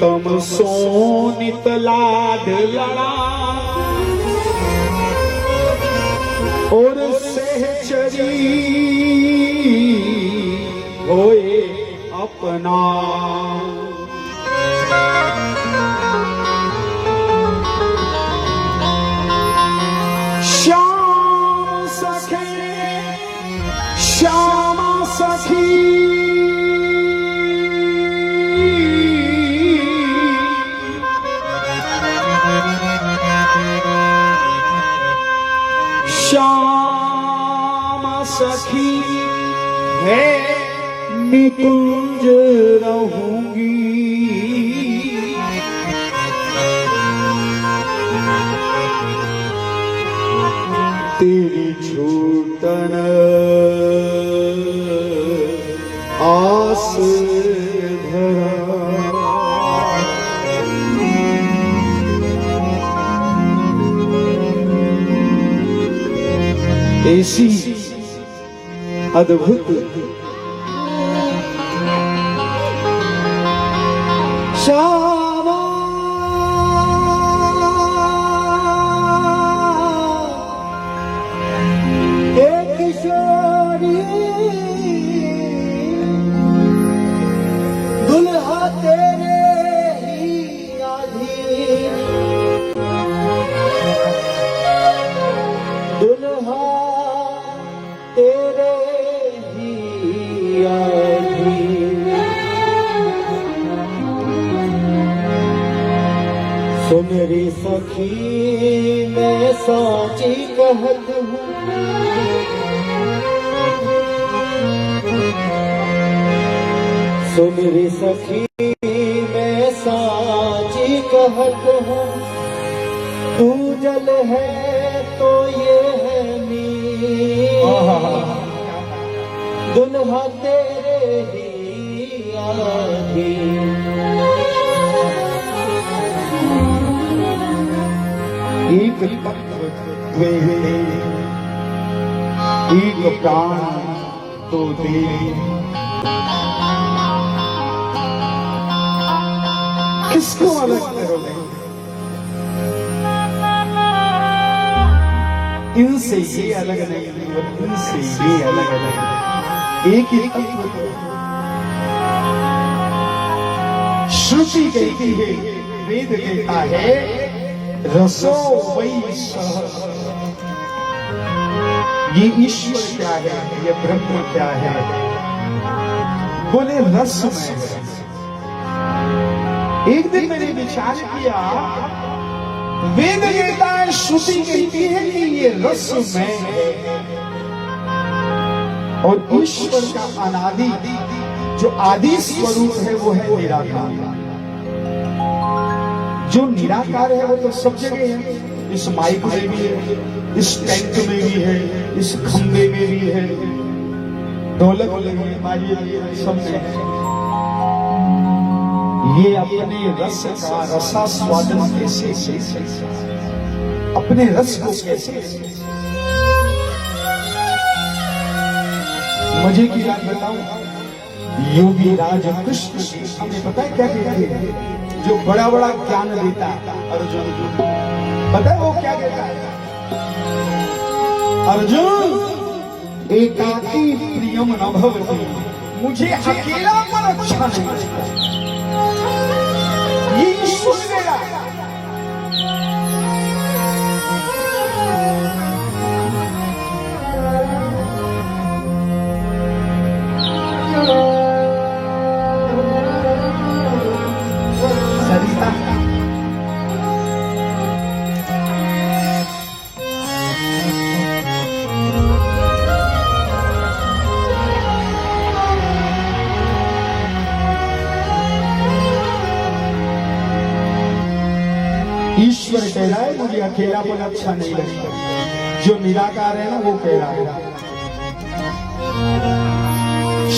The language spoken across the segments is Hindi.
प्रीतम सोनित लाड लड़ा और सहचरी होए अपना। श्याम सखे श्यामा सखी श्यामा सखी है निकुंज रहूंगी। तेरी छूटन आस धरा। ऐसी अद्भुत श्यामा एक किशोरी दुल्हा तेरे ही अधीन। दुल्हा तेरे ही अधीन। सुन रे सखी मैं साची कहत हूँ। सुन रे सखी मैं साची कहत हूँ। तू जल है तो ये है नीर। दुल्हा तेरे ही अधीन। एक तत्व द्वे एक प्राण तो दे। किसको अलग करोगे? इनसे ये अलग नहीं, इनसे ये अलग अलग। एक ही तत्व। श्रुति कहती है, वेद कहता है, रसो वै सह। ये ईश्वर क्या है, ये ब्रह्म क्या है? बोले रस में। एक दिन मैंने विचार किया, वेद कहता है, श्रुति कहती है कि ये रस में है, और ईश्वर का अनादि जो आदि स्वरूप है वो है निराकार। जो निराकार है वो तो सब जगह है। इस माइक में भी है, इस टेंट में भी है, इस खंबे में भी है, ढोलक में भी है, सब में है। ये अपने रस का रसास्वादन कैसे, अपने रस को कैसे। मजे की बात बताऊं, योगी राज कृष्ण हमें पता है क्या कहते हैं? जो बड़ा बड़ा ज्ञान देता अर्जुन, पता है वो क्या कहता है? अर्जुन एकाकी प्रियम न भवति। मुझे अकेलापन अच्छा नहीं लगता। ये ईश्वर मेरा। ईश्वर कह रहा है मुझे अकेलापन अच्छा नहीं लगता। जो निराकार है ना वो कह रहा है।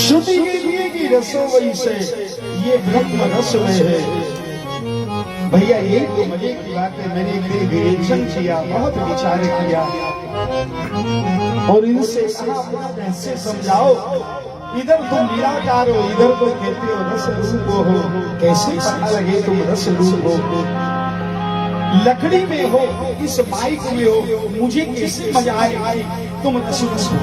श्रुति कहती है कि रसो वही से, ये ब्रह्म रस में है। भैया ये तो मजे की बात है। मैंने एक दिन विवेचन किया, बहुत विचार किया और इनसे कहा कैसे समझाओ इधर तुम निराकार हो, इधर तो कहते हो रस रूप हो। कैसे पता लगे तुम रस रूप हो? लकड़ी में हो, इस माइक में हो, मुझे कैसे मजा आए तुम रस रूप हो?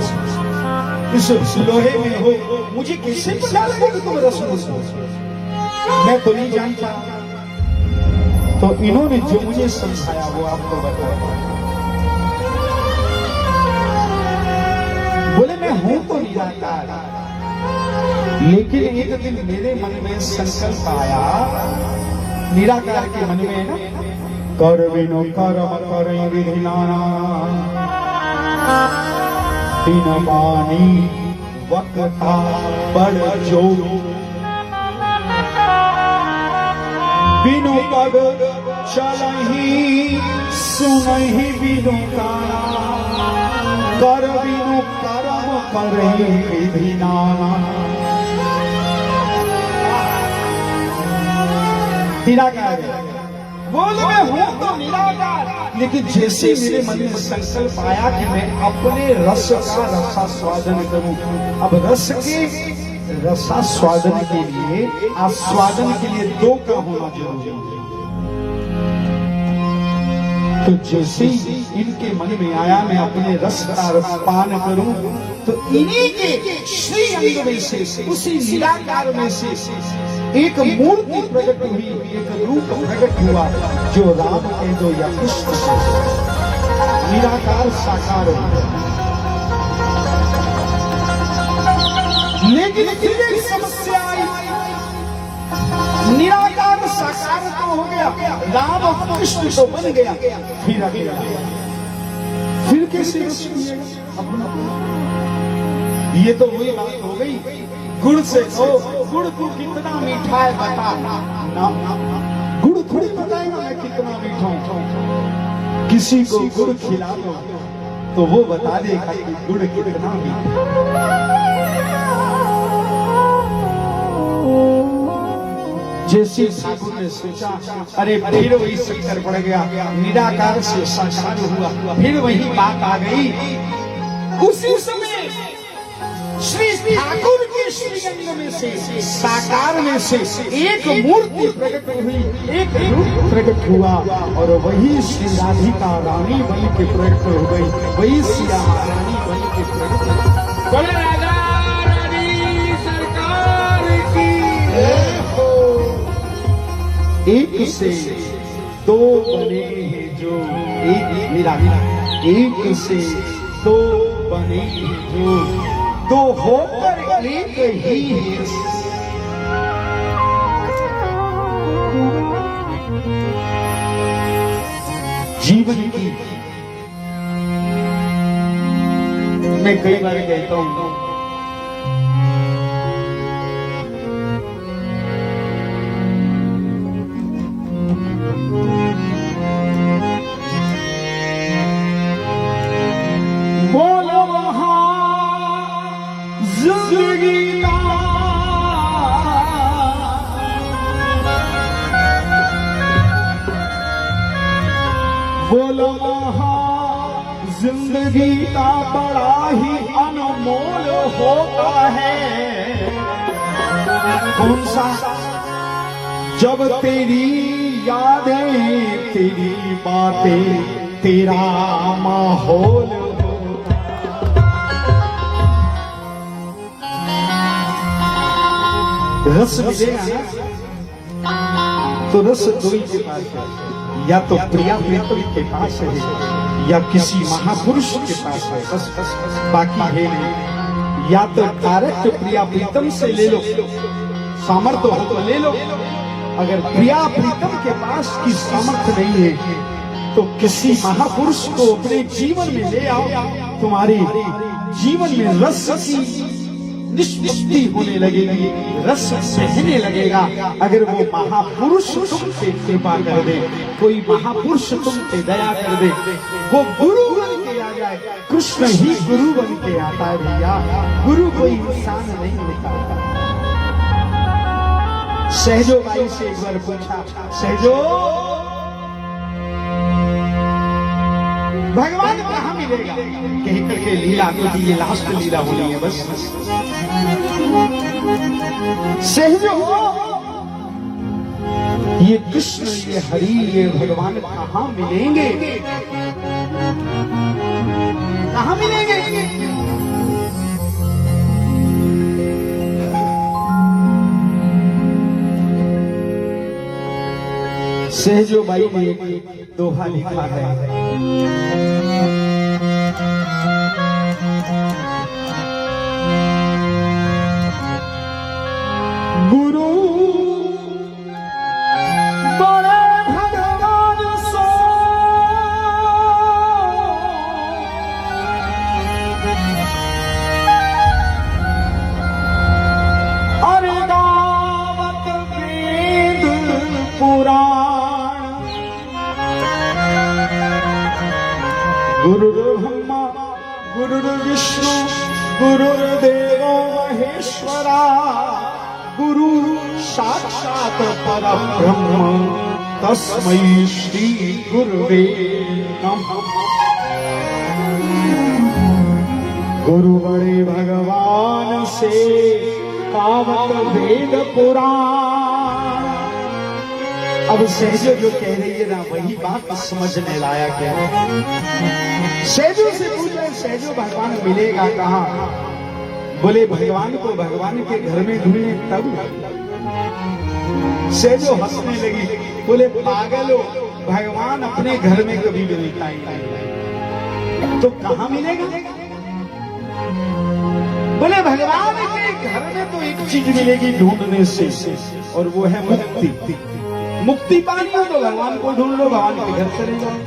इस लोहे में हो, मुझे कैसे पता लगे कि तुम रस रूप हो? मैं तो नहीं जानता। तो इन्होंने जो मुझे समझाया वो आपको बताया। बोले मैं हूं तो निराकार, लेकिन एक दिन मेरे मन में संकल्प आया, निराकार के मन में ना, कर बिनु कर्म करें विधि नाना, दिन बानी वक्ता बड़ जोग, बिनु पग चलहि सुनहि बिनु काना, कर बिनु कर्म करें विधि नाना। निराकार बोल मैं हूं तो निराकार, लेकिन जैसे मेरे मन में संकल्प आया कि मैं अपने रस का रसास्वादन करूं। अब रस के रसास्वादन के लिए, आस्वादन के लिए दो का होना जरूरी है। तो जैसे ही इनके मन में आया मैं अपने रस का रसपान करूं, तो इन्हीं के श्री अंग में से, उसी निराकार में से एक मूर्ति प्रकट हुई, एक रूप प्रकट हुआ, जो राम कह दो या कृष्ण से निराकार साकार हुआ। लेकिन फिर एक समस्या आई, निराकार साकार तो हो गया, राम और कृष्ण तो बन गया, फिर अगला फिर कैसे ये तो वही बात हो गई, गुड़ से खाओ, गुड़ तू कितना मीठा है बता ना, गुड़ थोड़ी बताएगा मैं कितना मीठा हूं। किसी को गुड़ खिला दो तो वो बता देगा कि गुड़ कितना मीठा। जैसे ठाकुर ने सोचा, अरे फिर वही चक्कर पड़ गया, निराकार से साकार हुआ, फिर वही बात आ गई। उसी समय श्री ठाकुर के श्रीअंग में से, साकार में से एक मूर्ति प्रकट हुई, एक रूप प्रकट हुआ, और वही श्री राधिका रानी बन के प्रकट हो गई, वही सिया रानी बन के प्रकट हो गई। बोले राजा रानी सरकार की। एक से दो बने हैं जो, एक निराकार, एक से दो बने हैं जो, दो होकर एक ही है। जीवन की मैं कई बार कहता हूं, बोलो वहां जिंदगी का बोलो वहां जिंदगी का बड़ा ही अनमोल होता है। कौन सा? जब तेरी यादें, तेरी बातें, तेरा माहौल रस मिलेगा ना, तो रस दो ही के पास है, या तो प्रिया प्रीतम के पास है या किसी महापुरुष के पास है, बस बाकी है नहीं। या तो कारक प्रिया प्रीतम से ले लो, सामर्थ्य हो तो ले लो, अगर प्रिया प्रीतम के पास की सामर्थ्य नहीं है तो किसी महापुरुष को अपने जीवन में ले आओ, तुम्हारे जीवन में रस की निष्पत्ति होने लगेगी, रस बहने लगेगा। अगर वो महापुरुष तुम पे कृपा कर दे, कोई महापुरुष तुम पे दया कर दे, वो गुरु बन के आ जाए। कृष्ण ही गुरु बन के आता है भैया, गुरु कोई इंसान नहीं होता। सहजो भाई से एक बार पूछा, सहजो भगवान कहाँ मिले? कह करके लीला को ये लास्ट लीला होनी है बस। सहजो ये कृष्ण ये हरि ये भगवान कहाँ मिलेंगे, कहाँ मिलेंगे? सहजो बाई ने एक दोहा लिखा है, गुरु बड़े भगवान सो अरे गावत वेद पुराण, गुरुर्ब्रह्मा गुरुर्विष्णु गुरुर्देवो महेश्वरा, गुरु साक्षात परब्रह्म तस्मै श्री गुरुवे नमः। गुरु बड़े भगवान से कावत वेद पुराण। अब सहजो जो कह रही है ना वही बात समझने लायक है। सहजो से पूछे सहजो भगवान मिलेगा कहाँ? बोले भगवान को भगवान के घर में ढूंढे तब। सहजो हंसने लगी, बोले पागल हो, भगवान अपने घर में कभी मिलता ही नहीं तो कहाँ मिलेगा? बोले भगवान के घर में तो एक चीज मिलेगी ढूंढने से और वो है मुक्ति। मुक्ति पानी हो तो भगवान को ढूंढ लो, भगवान के घर चले जाओ।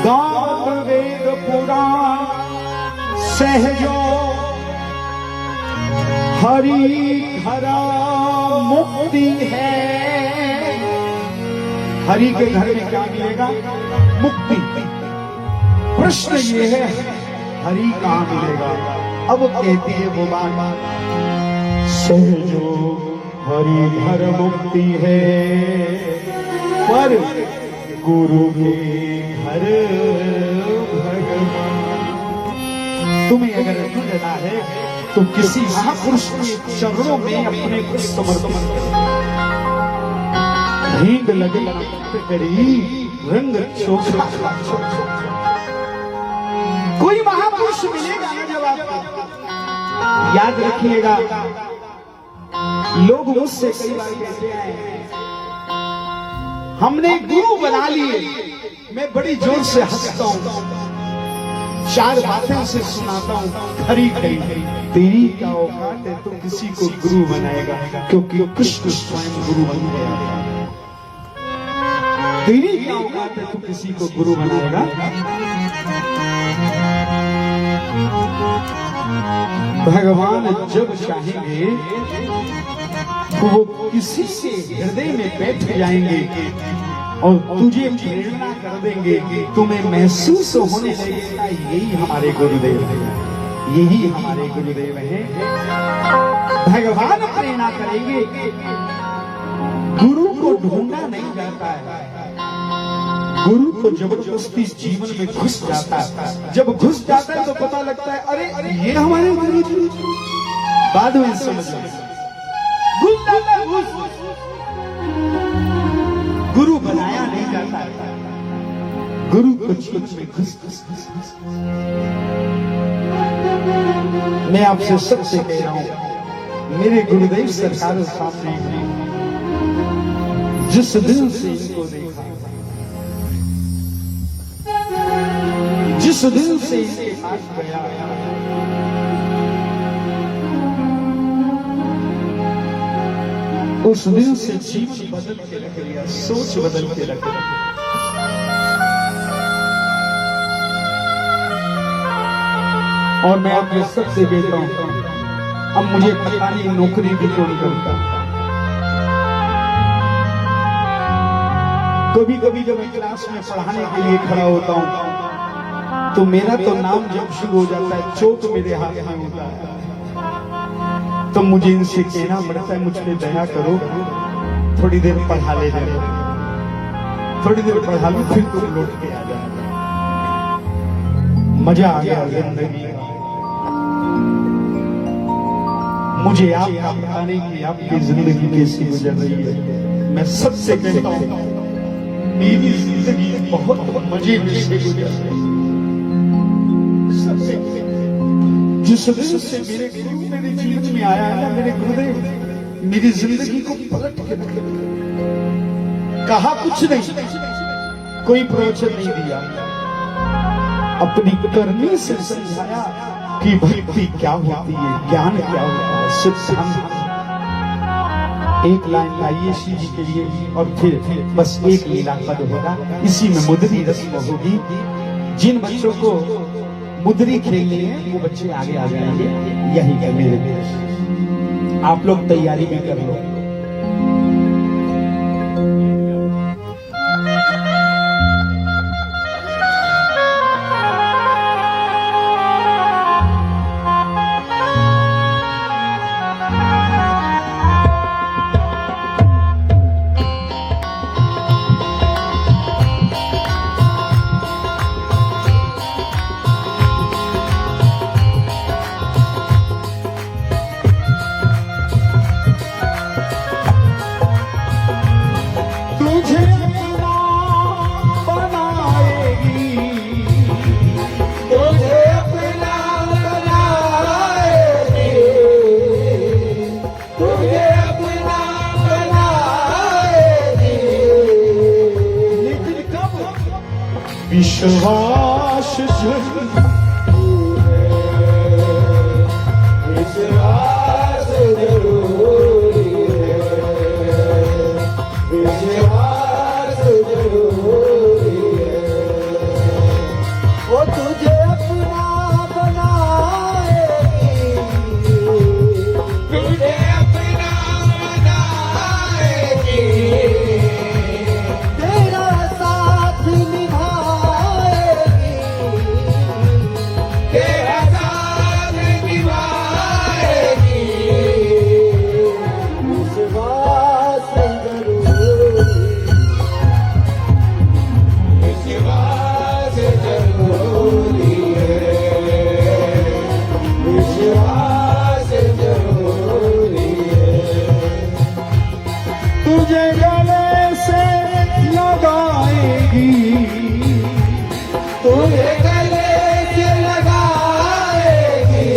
गावत वेद पुराण सहजो हरि घरा मुक्ति है। हरि के घर में क्या मिलेगा? मुक्ति। प्रश्न ये है हरि कहाँ मिलेगा? अब कहती है वो बात, सहजो हरि घर मुक्ति है पर गुरु के घर भगवान। तुम्हें अगर ढूंढना है तो किसी महापुरुष के चरणों में अपने को समर्पण करो। हींग लगे करी रंग चोखा, कोई महापुरुष मिलेगा ना जब आपको। याद रखिएगा, लोग मुझसे कई बार कहते हैं हमने गुरु बना लिए। मैं बड़ी जोर से हंसता हूँ, चार बातें उसे सुनाता हूँ, खरी खरी तेरी क्या औकात है तो किसी को गुरु बनाएगा, क्योंकि कृष्ण स्वयं गुरु बन गया। तेरी क्या औकात है तो किसी को गुरु बनाएगा। भगवान जब चाहेंगे तो वो किसी से हृदय में बैठ जाएंगे और तुझे प्रेरणा कर देंगे, तुम्हें महसूस होने लगेगा यही हमारे गुरुदेव हैं, यही हमारे गुरुदेव हैं। भगवान प्रेरणा करेंगे। गुरु को ढूंढा नहीं जाता है, गुरु तो जबरदस्ती जीवन में घुस जाता है। जब घुस जाता है तो पता लगता है अरे अरे ये हमारे गुरु जी। बाद में समझ घुस जाता है, गुरु बनाया नहीं जाता, गुरु कुछ में घुस। मैं आपसे सबसे कह रहा हूं, मेरे गुरुदेव सरकार सामने जिस दिल से इनको देखा, जिस दिल से इनके पास गया, उस दिल से जीवन बदल के रख लिया, सोच बदल के रख लिया। और मैं अपने सबसे कहता हूं, अब मुझे पता नहीं नौकरी भी क्यों नहीं करता। कभी कभी जब मैं क्लास में पढ़ाने के लिए खड़ा होता हूं तो मेरा तो नाम जब शुरू हो जाता है, चोट मेरे हाथ में होता है, तो मुझे इनसे कहना पड़ता है मुझ पे दया करो, थोड़ी देर पढ़ा ले जाए, थोड़ी देर पढ़ा लो, फिर तुम लौट के आ जाए। मजा आ गया जिंदगी। मुझे आपका बताने की आपकी जिंदगी कैसी गुजर रही है। मैं सबसे कहता हूँ मेरी जिंदगी बहुत मजे से गुजर रही है। सबसे जिस दिन से मेरे गुरु मेरे जीवन में आया है ना, मेरे गुरुदेव मेरी जिंदगी को पलट के रख दिया। कहा कुछ नहीं, कोई प्रवचन नहीं दिया, अपनी करनी से समझाया कि भक्ति क्या होती है, ज्ञान क्या होता है, सिद्धांत। एक लाइन गाइए श्री जी के लिए और फिर बस एक लीला पद होगा, इसी में मुद्री रस्म होगी। जिन बच्चों को मुद्री खेलनी है वो बच्चे आगे आ जाएंगे। यही है मेरे देश, आप लोग तैयारी भी कर लो। विश्वास विश्वास जरूरी है, विश्वास जरूरी है। वो तुझे अपना बनाएगी, तुझे अपना बनाएगी, तेरा साथ निभाएगी, तेरा साथ निभाएगी। विश्वास जरूरी, विश्वास जरूरी है, विश्वास जरूरी है। तुझे गले से लगाएगी, तुझे गले से लगाएगी,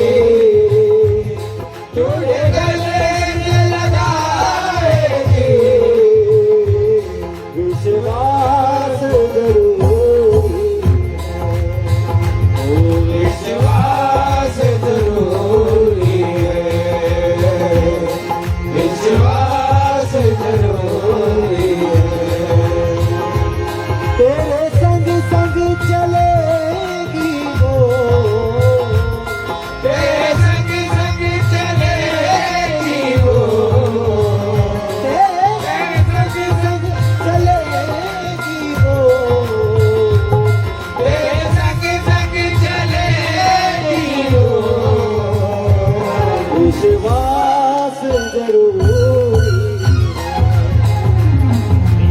तुझे गले से लगाएगी। विश्वास जरूरी है, ओ विश्वास जरूरी है, विश्वास जरूरी है। तेरे संग संग चलेगी वो, तेरे संग संग चलेगी वो, तेरे संग संग चलेगी वो, तेरे संग संग चलेगी वो। विश्वास जरूरी,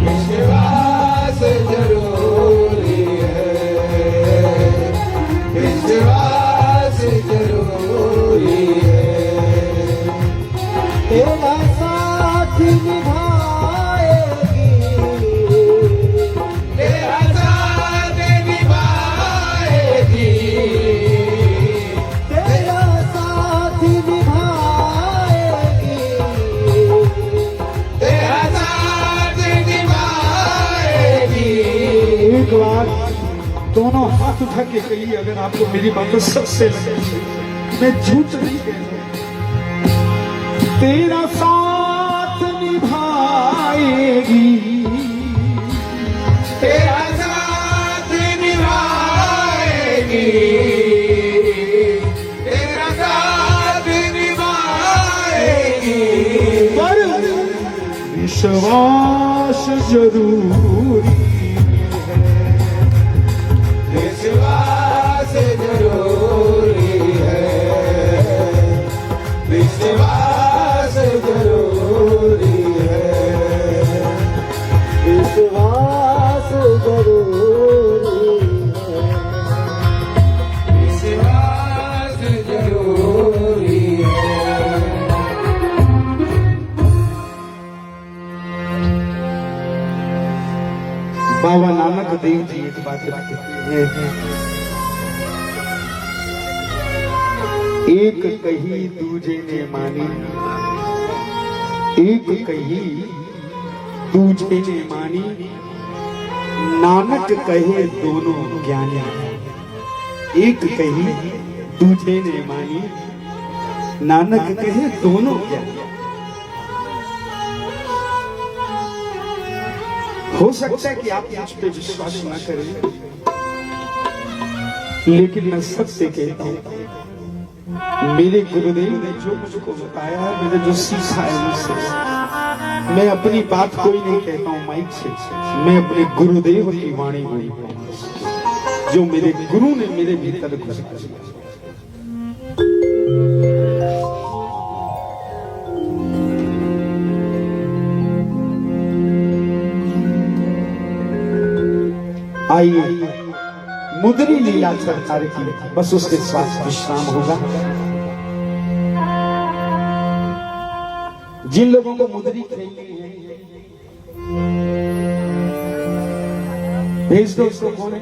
विश्वास जरूरी है, विश्वास जरूरी है। तेरा साथ निभाएगी, तेरा साथ निभाएगी, तेरा साथ निभाएगी, तेरा साथ निभाएगी। एक बार दोनों हाथ उठा के कहिए, अगर आपको मेरी बातों सबसे लगे, मैं झूठ नहीं कह रहा। तेरा साथ निभाएगी, तेरा साथ निभाएगी, तेरा साथ निभाएगी। पर विश्वास जरूरी है, विश्वास जरूरी है, विश्वास जरूरी है। विश्वास जरूरी है, विश्वास जरूरी है। बाबा नानक देव जी एक बात कहते हैं, एक कही दूजे ने मानी, एक कही दूजे ने मानी, नानक कहे दोनों ज्ञानी। एक कही दूजे ने मानी, नानक कहे दोनों ज्ञानी। हो सकता है कि आप मुझ पे विश्वास न करें, लेकिन मैं सत्य कहता हूं, मेरे गुरुदेव ने जो मुझको बताया है, मैंने जो सीखा है मुझसे, मैं अपनी बात कोई नहीं कहता हूं माइक से, मैं अपने गुरुदेव की वाणी बोलता हूं, जो मेरे गुरु ने मेरे भीतर घुस दिया। आइए मुद्री लीला सरकार की, बस उसके साथ विश्राम होगा। जिन लोगों को मुद्री खेलनी है भेज दो उसको। कौन है?